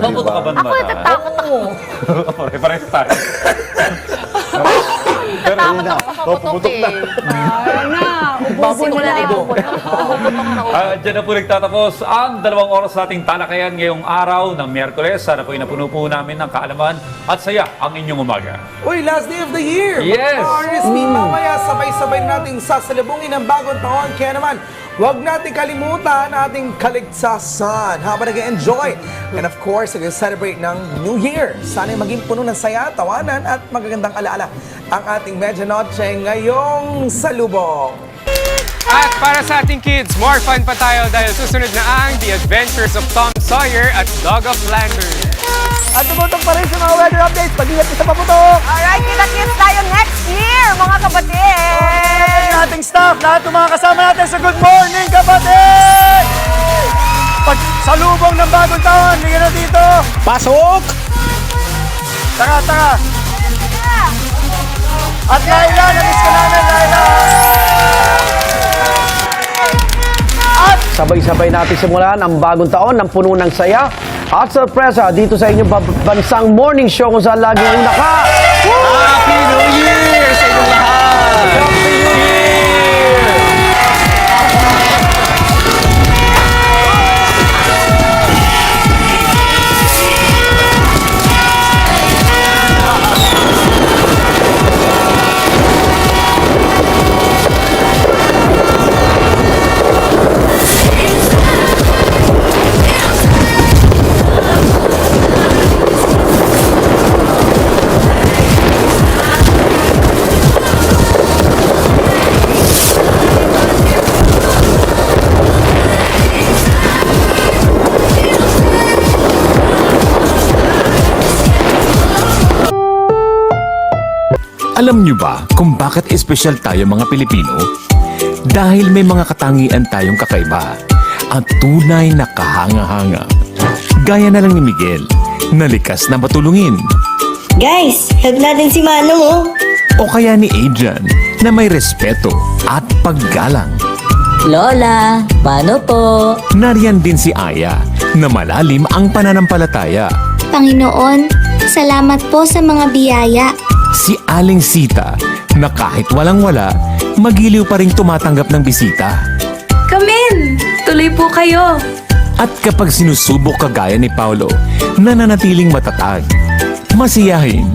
Mabuto ka ba naman? Ako natatakot ako. Pare-pares tayo. Pero Takot ako sa kaputok eh. Ubusin mo na rin. Diyan na po nagtatapos ang 2 oras nating talakayan ngayong araw ng Miyerkules. Sana po inapuno po namin ng kaalaman at saya ang inyong umaga. Uy, last day of the year! Yes! RSP, mamaya sabay-sabay nating sasalubungin ang bagong taon. Kaya naman, huwag natin kalimutan ang ating kaligtasan habang nag-enjoy. And of course, nag-celebrate ng New Year. Sana'y maging puno ng saya, tawanan at magagandang alaala ang ating Medianoche ngayong salubong. At para sa ating kids, more fun pa tayo dahil susunod na ang The Adventures of Tom Sawyer at Dog of Flanders. At tumutok pa rin sa mga weather updates. Pag-ingat sa paputok! Alright, kita-kits tayo next year, mga kapatid! Ang ating staff, lahat ng mga kasama natin sa Good Morning, kapatid! Pag salubong ng bagong taon, hindi na dito. Pasok! Tara, tara! At Laila, namiss ka namin, Laila! At Sabay-sabay natin simulan ang bagong taon ng puno ng saya at sorpresa dito sa inyong bansang morning show kung saan laging una ka. Happy New Year sa inyong lahat! Happy New Year! Alam niyo ba kung bakit espesyal tayo mga Pilipino? Dahil may mga katangian tayong kakaiba at tunay na kahanga-hanga. Gaya na lang ni Miguel, na likas na matulungin. Guys, help natin si Manong oh. O kaya ni Adrian, na may respeto at paggalang. Lola, paano po? Nariyan din si Aya, na malalim ang pananampalataya. Panginoon, salamat po sa mga biyaya. Si Aling Sita, na kahit walang-wala, magiliw pa ring tumatanggap ng bisita. Come in! Tuloy po kayo. At kapag sinusubok kagaya ni Paulo, nananatiling matatag, masiyahin,